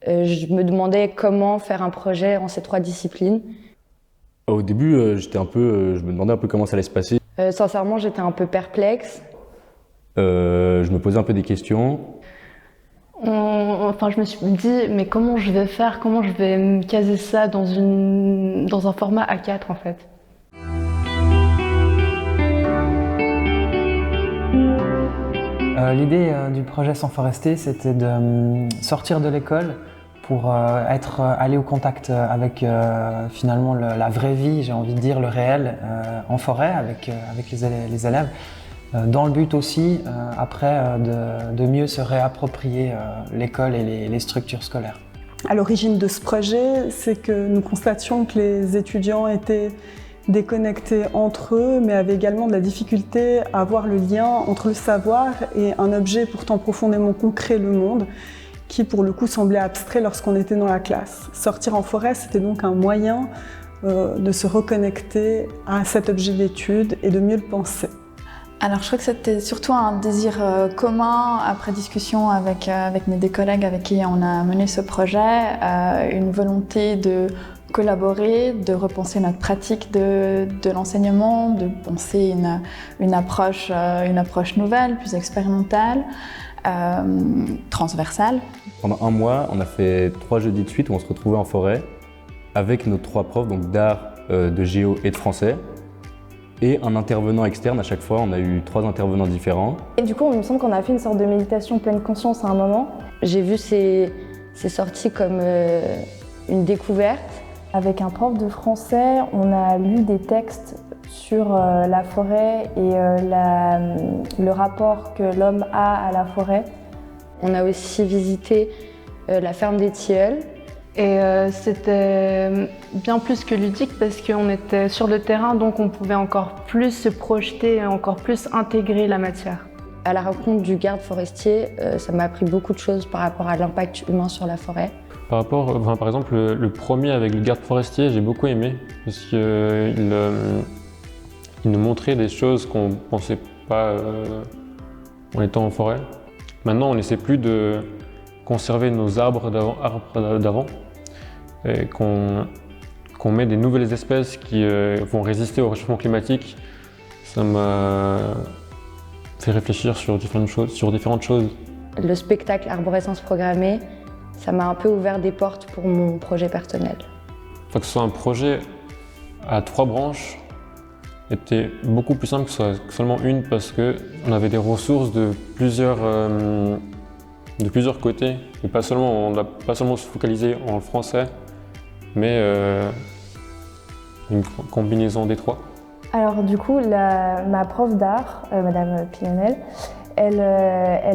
Je me demandais comment faire un projet en ces 3 disciplines. Au début, je me demandais un peu comment ça allait se passer. Sincèrement, j'étais un peu perplexe. Je me posais un peu des questions. Enfin, je me suis dit, mais comment je vais faire, comment je vais me caser ça dans un format A4 en fait. L'idée du projet Sans Forester, c'était de sortir de l'école pour aller au contact avec finalement la vraie vie, j'ai envie de dire le réel, en forêt avec les élèves. Dans le but aussi, après, de mieux se réapproprier l'école et les structures scolaires. À l'origine de ce projet, c'est que nous constations que les étudiants étaient déconnectés entre eux, mais avaient également de la difficulté à voir le lien entre le savoir et un objet pourtant profondément concret, le monde, qui pour le coup semblait abstrait lorsqu'on était dans la classe. Sortir en forêt, c'était donc un moyen de se reconnecter à cet objet d'étude et de mieux le penser. Alors je crois que c'était surtout un désir commun après discussion avec mes deux collègues avec qui on a mené ce projet, une volonté de collaborer, de repenser notre pratique de l'enseignement, de penser une approche nouvelle, plus expérimentale, transversale. Pendant un mois, on a fait 3 jeudis de suite où on se retrouvait en forêt avec nos 3 profs, donc d'art, de géo et de français. Et un intervenant externe à chaque fois, on a eu 3 intervenants différents. Et du coup, il me semble qu'on a fait une sorte de méditation pleine conscience à un moment. J'ai vu ces sorties comme une découverte. Avec un prof de français, on a lu des textes sur la forêt et le rapport que l'homme a à la forêt. On a aussi visité la ferme des Tilleuls. Et c'était bien plus que ludique parce qu'on était sur le terrain, donc on pouvait encore plus se projeter et encore plus intégrer la matière. À la rencontre du garde forestier, ça m'a appris beaucoup de choses par rapport à l'impact humain sur la forêt. Par exemple, le premier avec le garde forestier, j'ai beaucoup aimé parce qu'il nous montrait des choses qu'on ne pensait pas en étant en forêt. Maintenant, on n'essaie plus de conserver nos arbres d'avant et qu'on met des nouvelles espèces qui vont résister au réchauffement climatique. Ça m'a fait réfléchir sur différentes choses. Le spectacle Arborescence programmée, ça m'a un peu ouvert des portes pour mon projet personnel. Que ce soit un projet à 3 branches était beaucoup plus simple que seulement une parce qu'on avait des ressources de plusieurs côtés. Et on n'a pas seulement se focaliser en français, mais une combinaison des 3. Alors du coup, ma prof d'art, Madame Pignonel, elle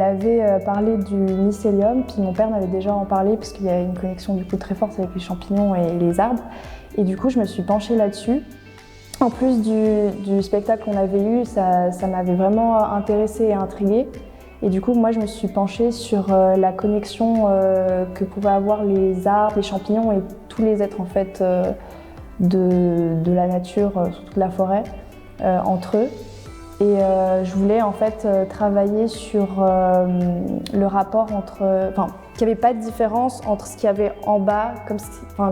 avait parlé du mycélium, puis mon père m'avait déjà en parlé parce qu'il y a une connexion du coup très forte avec les champignons et les arbres. Et du coup, je me suis penchée là-dessus. En plus du spectacle qu'on avait eu, ça m'avait vraiment intéressée et intriguée. Et du coup, moi, je me suis penchée sur la connexion que pouvaient avoir les arbres, les champignons et tous les êtres en fait de la nature, surtout de la forêt, entre eux. Et je voulais en fait travailler sur le rapport entre, qu'il n'y avait pas de différence entre ce qu'il y avait en bas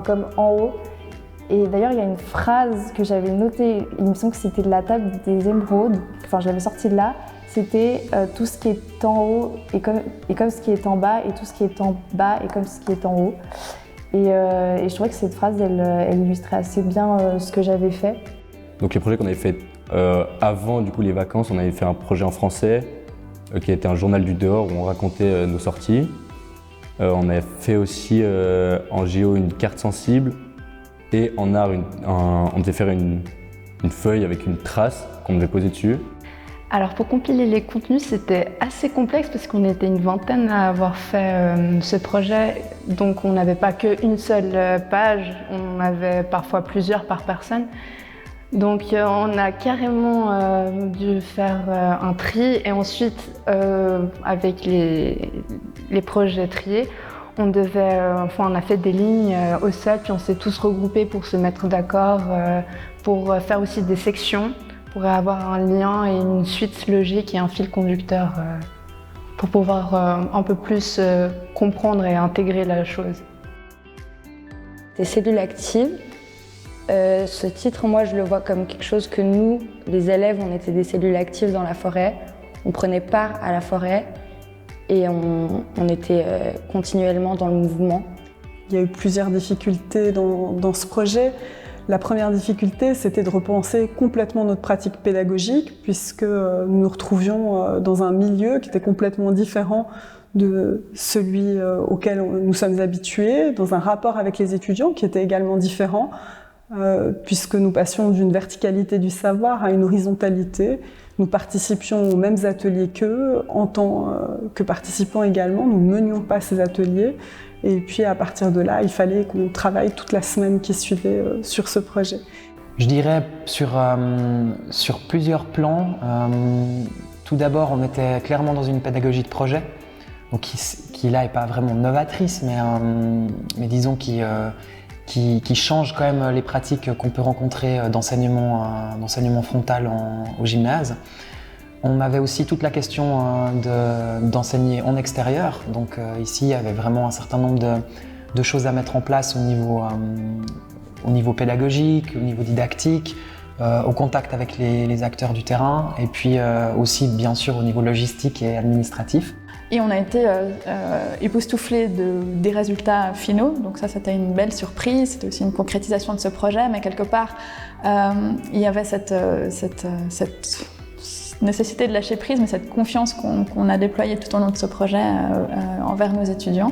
comme en haut. Et d'ailleurs, il y a une phrase que j'avais notée, il me semble que c'était de la table des émeraudes, je l'avais sortie de là, c'était tout ce qui est en haut est comme ce qui est en bas, et tout ce qui est en bas est comme ce qui est en haut. Et je trouvais que cette phrase, elle illustrait assez bien ce que j'avais fait. Donc les projets qu'on avait fait avant du coup, les vacances, on avait fait un projet en français qui a été un journal du dehors où on racontait nos sorties. On avait fait aussi en géo une carte sensible. Et en art, on devait faire une feuille avec une trace qu'on devait poser dessus. Alors pour compiler les contenus, c'était assez complexe parce qu'on était une vingtaine à avoir fait ce projet. Donc on n'avait pas qu'une seule page, on avait parfois plusieurs par personne. Donc on a carrément dû faire un tri et ensuite avec les projets triés, on a fait des lignes au sol, puis on s'est tous regroupés pour se mettre d'accord, pour faire aussi des sections, pour avoir un lien et une suite logique et un fil conducteur pour pouvoir un peu plus comprendre et intégrer la chose. Des cellules actives, ce titre, moi, je le vois comme quelque chose que nous, les élèves, on était des cellules actives dans la forêt, on prenait part à la forêt et on était continuellement dans le mouvement. Il y a eu plusieurs difficultés dans ce projet. La première difficulté, c'était de repenser complètement notre pratique pédagogique, puisque nous nous retrouvions dans un milieu qui était complètement différent de celui auquel nous sommes habitués, dans un rapport avec les étudiants qui était également différent, puisque nous passions d'une verticalité du savoir à une horizontalité. Nous participions aux mêmes ateliers qu'eux, en tant que participants également, nous ne menions pas ces ateliers. Et puis à partir de là, il fallait qu'on travaille toute la semaine qui suivait sur ce projet. Je dirais sur plusieurs plans. Tout d'abord, on était clairement dans une pédagogie de projet, donc qui là n'est pas vraiment novatrice, mais disons qui change quand même les pratiques qu'on peut rencontrer d'enseignement frontal au gymnase. On avait aussi toute la question d'enseigner en extérieur, donc ici il y avait vraiment un certain nombre de choses à mettre en place au niveau pédagogique, au niveau didactique, au contact avec les acteurs du terrain, et puis aussi bien sûr au niveau logistique et administratif. Et on a été époustouflés des résultats finaux, donc ça c'était une belle surprise, c'était aussi une concrétisation de ce projet, mais quelque part il y avait cette nécessité de lâcher prise, mais cette confiance qu'on a déployée tout au long de ce projet envers nos étudiants.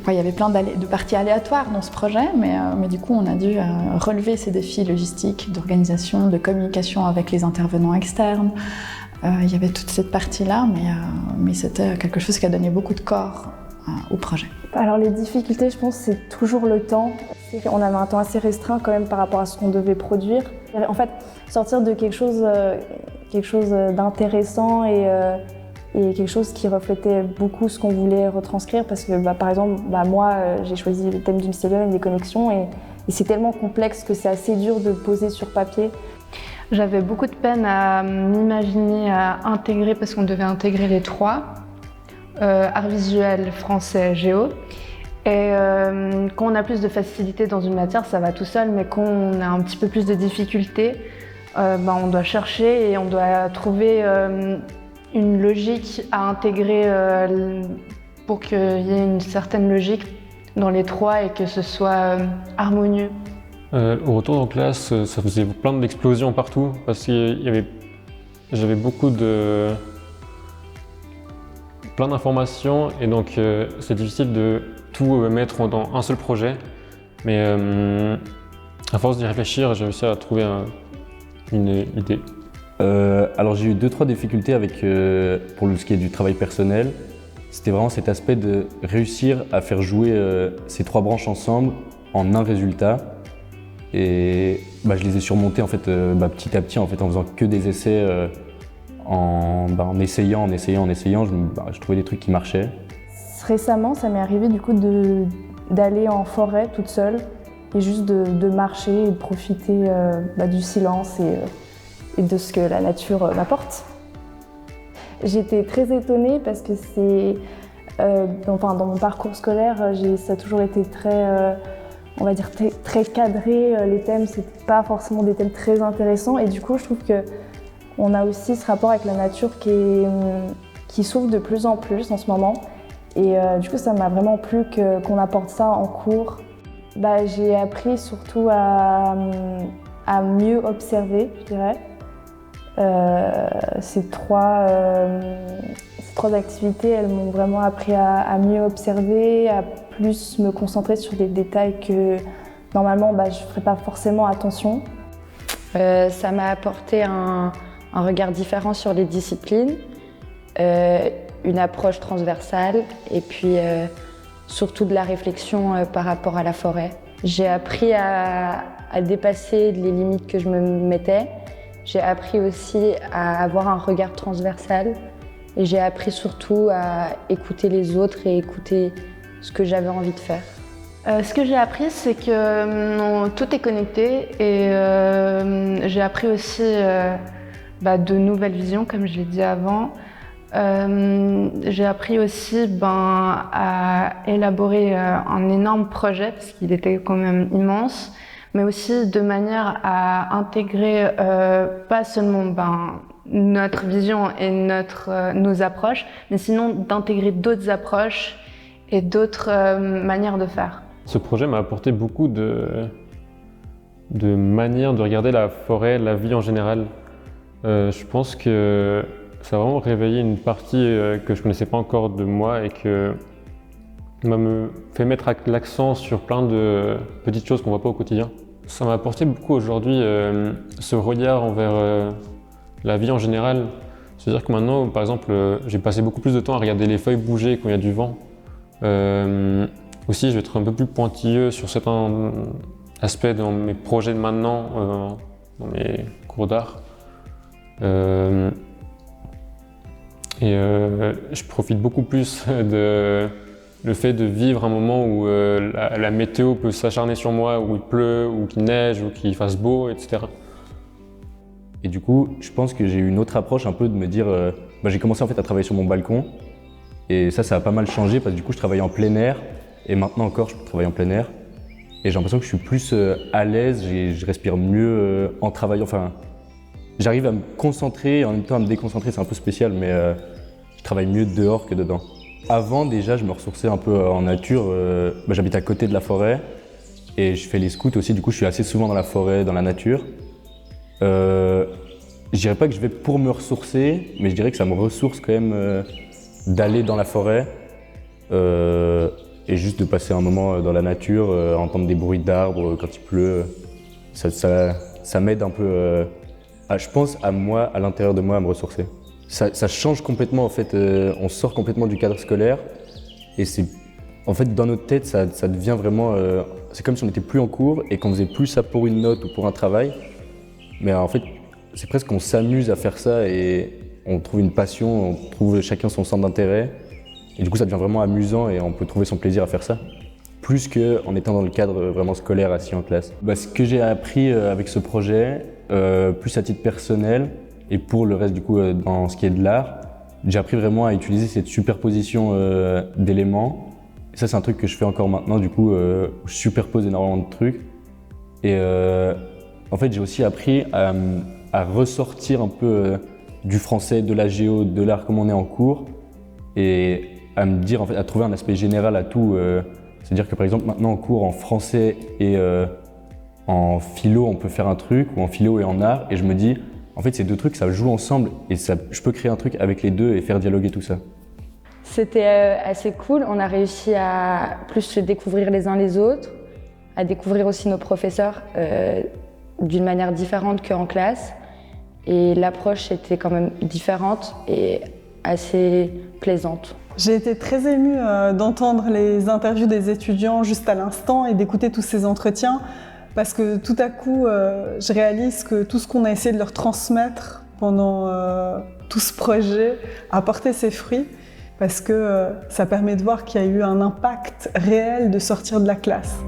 Il y avait plein de parties aléatoires dans ce projet, mais du coup on a dû relever ces défis logistiques, d'organisation, de communication avec les intervenants externes. Il y avait toute cette partie-là, mais c'était quelque chose qui a donné beaucoup de corps au projet. Alors les difficultés, je pense, c'est toujours le temps. On avait un temps assez restreint quand même par rapport à ce qu'on devait produire. En fait, sortir de quelque chose d'intéressant et quelque chose qui reflétait beaucoup ce qu'on voulait retranscrire, parce que par exemple, moi j'ai choisi le thème du mycélium et des connexions, et c'est tellement complexe que c'est assez dur de poser sur papier. J'avais beaucoup de peine à m'imaginer à intégrer, parce qu'on devait intégrer les trois, art visuel, français, géo. Et quand on a plus de facilité dans une matière, ça va tout seul, mais quand on a un petit peu plus de difficultés, on doit chercher et on doit trouver une logique à intégrer pour qu'il y ait une certaine logique dans les trois et que ce soit harmonieux. Au retour en classe, ça faisait plein d'explosions partout parce que j'avais plein d'informations et donc c'est difficile de tout mettre dans un seul projet. Mais à force d'y réfléchir, j'ai réussi à trouver une idée. Alors j'ai eu 2-3 difficultés pour ce qui est du travail personnel. C'était vraiment cet aspect de réussir à faire jouer ces 3 branches ensemble en un résultat. Et je les ai surmontés en fait, petit à petit en faisant que des essais, en essayant, je trouvais des trucs qui marchaient. Récemment, ça m'est arrivé du coup d'aller en forêt toute seule et juste de marcher et de profiter du silence et de ce que la nature m'apporte. J'étais très étonnée parce que dans mon parcours scolaire, ça a toujours été très, on va dire très cadré. Les thèmes, c'est pas forcément des thèmes très intéressants, et du coup, je trouve qu'on a aussi ce rapport avec la nature qui s'ouvre de plus en plus en ce moment. Et du coup, ça m'a vraiment plu qu'on apporte ça en cours. J'ai appris surtout à mieux observer, je dirais. Ces trois activités, elles m'ont vraiment appris à mieux observer, à plus me concentrer sur des détails que normalement je ne ferais pas forcément attention. Ça m'a apporté un regard différent sur les disciplines, une approche transversale et puis surtout de la réflexion par rapport à la forêt. J'ai appris à dépasser les limites que je me mettais. J'ai appris aussi à avoir un regard transversal et j'ai appris surtout à écouter les autres et écouter ce que j'avais envie de faire. Ce que j'ai appris, c'est que tout est connecté et j'ai appris aussi de nouvelles visions, comme je l'ai dit avant. J'ai appris aussi à élaborer un énorme projet, parce qu'il était quand même immense, mais aussi de manière à intégrer pas seulement notre vision et nos approches, mais sinon d'intégrer d'autres approches et d'autres manières de faire. Ce projet m'a apporté beaucoup de manières de regarder la forêt, la vie en général. Je pense que ça a vraiment réveillé une partie que je ne connaissais pas encore de moi et que me fait mettre l'accent sur plein de petites choses qu'on ne voit pas au quotidien. Ça m'a apporté beaucoup aujourd'hui ce regard envers la vie en général. C'est-à-dire que maintenant, par exemple, j'ai passé beaucoup plus de temps à regarder les feuilles bouger quand il y a du vent. Aussi, je vais être un peu plus pointilleux sur certains aspects dans mes projets de maintenant, dans mes cours d'art. Je profite beaucoup plus le fait de vivre un moment où la météo peut s'acharner sur moi, où il pleut, ou qu'il neige, ou qu'il fasse beau, etc. Et du coup, je pense que j'ai eu une autre approche un peu de me dire, j'ai commencé en fait à travailler sur mon balcon et ça a pas mal changé parce que du coup je travaillais en plein air et maintenant encore je travaille en plein air et j'ai l'impression que je suis plus à l'aise, je respire mieux en travaillant, enfin j'arrive à me concentrer et en même temps à me déconcentrer, c'est un peu spécial mais je travaille mieux dehors que dedans. Avant déjà je me ressourçais un peu en nature, j'habite à côté de la forêt et je fais les scouts aussi, du coup je suis assez souvent dans la forêt, dans la nature. Je dirais pas que je vais pour me ressourcer, mais je dirais que ça me ressource quand même d'aller dans la forêt et juste de passer un moment dans la nature, entendre des bruits d'arbres quand il pleut. Ça m'aide un peu, je pense, à moi, à l'intérieur de moi, à me ressourcer. Ça change complètement en fait, on sort complètement du cadre scolaire et c'est en fait dans notre tête ça devient vraiment, c'est comme si on n'était plus en cours et qu'on faisait plus ça pour une note ou pour un travail. Mais en fait, c'est presque qu'on s'amuse à faire ça et on trouve une passion, on trouve chacun son centre d'intérêt. Et du coup, ça devient vraiment amusant et on peut trouver son plaisir à faire ça. Plus qu'en étant dans le cadre vraiment scolaire, assis en classe. Ce que j'ai appris avec ce projet, plus à titre personnel et pour le reste du coup dans ce qui est de l'art, j'ai appris vraiment à utiliser cette superposition d'éléments. Et ça, c'est un truc que je fais encore maintenant, du coup, je superpose énormément de trucs. Et en fait, j'ai aussi appris à ressortir un peu du français, de la géo, de l'art comme on est en cours et à me dire, en fait, à trouver un aspect général à tout. C'est-à-dire que par exemple, maintenant en cours en français et en philo, on peut faire un truc, ou en philo et en art, et je me dis, en fait, ces deux trucs, ça joue ensemble et je peux créer un truc avec les deux et faire dialoguer tout ça. C'était assez cool, on a réussi à plus se découvrir les uns les autres, à découvrir aussi nos professeurs d'une manière différente qu'en classe. Et l'approche était quand même différente et assez plaisante. J'ai été très émue d'entendre les interviews des étudiants juste à l'instant et d'écouter tous ces entretiens parce que tout à coup, je réalise que tout ce qu'on a essayé de leur transmettre pendant tout ce projet a porté ses fruits parce que ça permet de voir qu'il y a eu un impact réel de sortir de la classe.